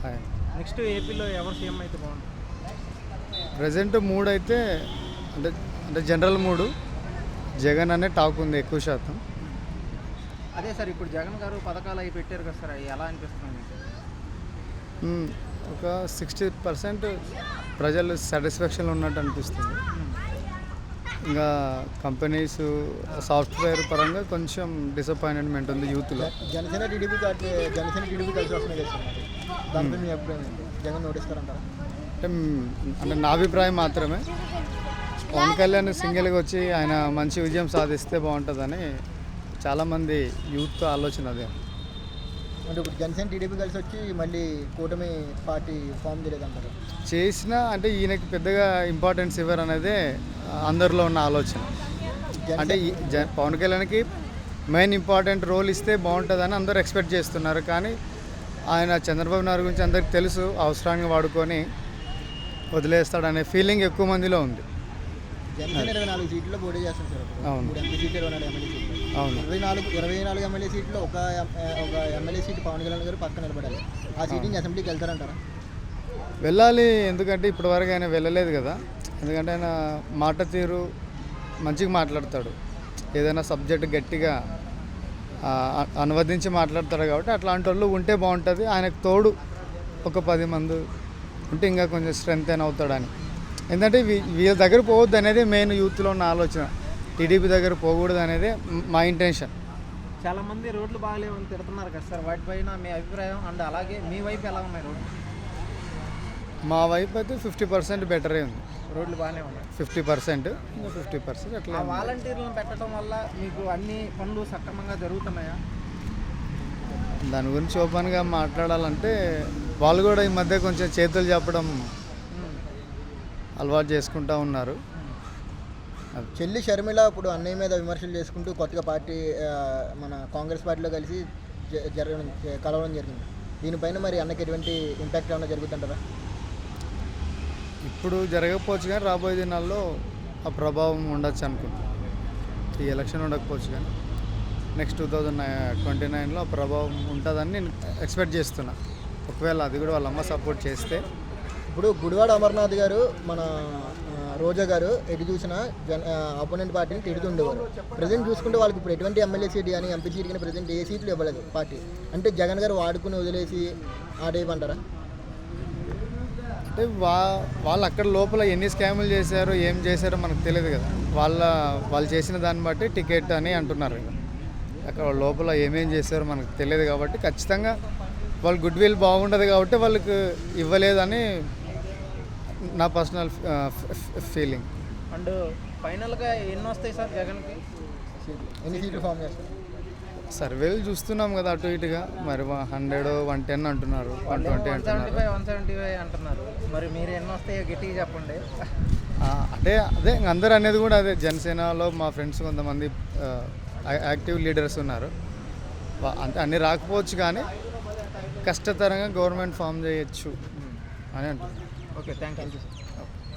Hi. Next ఏపీలో ఎవరు CM అయితే బాగుంటుంది? ప్రజెంట్ మూడ్ అయితే అంటే అంటే జనరల్ మూడు జగన్ అనే టాక్ ఉంది ఎక్కువ శాతం. అదే సార్, ఇప్పుడు జగన్ గారు పథకాలు అవి పెట్టారు కదా సార్, అవి ఎలా అనిపిస్తుంది మీకు? ఒక 60% ప్రజలు సాటిస్ఫాక్షన్లో ఉన్నట్టు అనిపిస్తుంది. ఇంకా కంపెనీస్ సాఫ్ట్వేర్ పరంగా కొంచెం డిసప్పాయింట్మెంట్ ఉంది యూత్లో. జనసేన టీడీపీ కలిసి వస్తున్నాయి కదా సార్, దానిపై మీ అభిప్రాయం ఏంటి? జగన్ నోటిస్తారంటారా? అంటే నా అభిప్రాయం మాత్రమే. పవన్ కళ్యాణ్ సింగిల్గా వచ్చి ఆయన మంచి విజయం సాధిస్తే బాగుంటుందని చాలామంది యూత్ ఆలోచన అదే. అంటే ఇప్పుడు జనసేన టీడీపీ కలిసి వచ్చి మళ్ళీ కూటమి పార్టీ ఫామ్ చేయలేదంటారు. చేసినా అంటే ఈయనకి పెద్దగా ఇంపార్టెన్స్ ఇవ్వరు అనేదే అందరిలో ఉన్న ఆలోచన. అంటే పవన్ కళ్యాణ్కి మెయిన్ ఇంపార్టెంట్ రోల్ ఇస్తే బాగుంటుందని అందరూ ఎక్స్పెక్ట్ చేస్తున్నారు. కానీ ఆయన చంద్రబాబు నాయుడు గురించి అందరికి తెలుసు, అవసరాన్ని వాడుకొని వదిలేస్తాడనే ఫీలింగ్ ఎక్కువ మందిలో ఉంది. జనసేన 24 సీట్లో పోటీ చేస్తుంది సార్. అవును. 3 ఎంపీ సీట్లు, 24 ఎమ్మెల్యే సీట్లు. అవును. 24 ఎమ్మెల్యే సీట్లో ఒక ఎమ్మెల్యే సీట్ పవన్ కళ్యాణ్ గారు పక్కన నిలబడాలి. ఆ సీటింగ్ అసెంబ్లీకి వెళ్తారంటారా? వెళ్ళాలి. ఎందుకంటే ఇప్పటివరకు ఆయన వెళ్ళలేదు కదా. ఎందుకంటే ఆయన మాట తీరు మంచిగా మాట్లాడతాడు, ఏదైనా సబ్జెక్ట్ గట్టిగా అనువదించి మాట్లాడతాడు. కాబట్టి అట్లాంటి వాళ్ళు ఉంటే బాగుంటుంది. ఆయనకు తోడు ఒక 10 మంది ఉంటే ఇంకా కొంచెం స్ట్రెంత్ అయిన అవుతాడని. ఎందుకంటే వీళ్ళ దగ్గర పోవద్దు అనేది మెయిన్ యూత్లో ఉన్న ఆలోచన. టీడీపీ దగ్గర పోకూడదు అనేది మా ఇంటెన్షన్. చాలామంది రోడ్లు బాగాలేవని తిడుతున్నారు కదా సార్, వాటిపైన మీ అభిప్రాయం? అండ్ అలాగే మీ వైపు ఎలా ఉన్నాయి రోడ్లు? మా వైపు అయితే 50% బెటరే ఉంది. రోడ్లు బాగానే ఉన్నాయి 50%, ఇంకా 50% అట్లా. ఆ వాలంటీర్లను పెట్టడం వల్ల మీకు అన్ని పనులు సక్రమంగా జరుగుతున్నాయా? దాని గురించి ఓపెన్గా మాట్లాడాలంటే వాళ్ళు కూడా ఈ మధ్య కొంచెం చేతులు చెప్పడం అలవాటు చేసుకుంటూ ఉన్నారు. చెల్లి షర్మిల ఇప్పుడు అన్నయ్య మీద విమర్శలు చేసుకుంటూ కొత్తగా పార్టీ మన కాంగ్రెస్ పార్టీలో కలిసి కలవడం జరిగింది. దీనిపైన మరి అన్నకి ఎటువంటి ఇంపాక్ట్ ఏమైనా జరుగుతుంటారా? ఇప్పుడు జరగకపోవచ్చు కానీ రాబోయే దినాల్లో ఆ ప్రభావం ఉండొచ్చు అనుకుంటున్నాను. ఈ ఎలక్షన్ ఉండకపోవచ్చు కానీ నెక్స్ట్ 2029లో ఆ ప్రభావం ఉంటుందని నేను ఎక్స్పెక్ట్ చేస్తున్నా. ఒకవేళ అది కూడా వాళ్ళ అమ్మ సపోర్ట్ చేస్తే. ఇప్పుడు గుడివాడ అమర్నాథ్ గారు, మన రోజా గారు ఎటు చూసినా అపోనెంట్ పార్టీని తిడుతుండేవారు. ప్రజెంట్ చూసుకుంటే వాళ్ళకి ఇప్పుడు ఎటువంటి ఎమ్మెల్యే సీట్ కానీ ఎంపీ సీట్ కానీ ప్రజెంట్ ఏ సీట్లు ఇవ్వలేదు పార్టీ. అంటే జగన్ గారు వాడుకుని వదిలేసి ఆ టైప్ అంటారా? అంటే వాళ్ళు అక్కడ లోపల ఎన్ని స్కాములు చేశారో ఏం చేశారో మనకు తెలియదు కదా. వాళ్ళు చేసిన దాన్ని బట్టి టికెట్ అని అంటున్నారు కదా. అక్కడ లోపల ఏమేం చేశారో మనకు తెలియదు కాబట్టి ఖచ్చితంగా వాళ్ళు గుడ్ విల్ బాగుండదు కాబట్టి వాళ్ళకి ఇవ్వలేదని నా పర్సనల్ ఫీలింగ్. అండ్ ఫైనల్గా ఎన్ని వస్తాయి సార్ జగన్కి? ఎన్ని సీట్లు ఫామ్ చేస్తారు? సర్వేలు చూస్తున్నాం కదా అటు ఇటుగా. మరి 100, 110 అంటున్నారు, 120 అంటున్నారు, 175 అంటున్నారు. మరి మీరు ఎన్ని వస్తాయో గట్టిగా చెప్పండి. అదే అందరూ అనేది కూడా అదే. జనసేనలో మా ఫ్రెండ్స్ కొంతమంది యాక్టివ్ లీడర్స్ ఉన్నారు. అంటే అన్నీ రాకపోవచ్చు కానీ కష్టతరంగా గవర్నమెంట్ ఫామ్ చేయొచ్చు అని అంటున్నారు. Okay, thank you.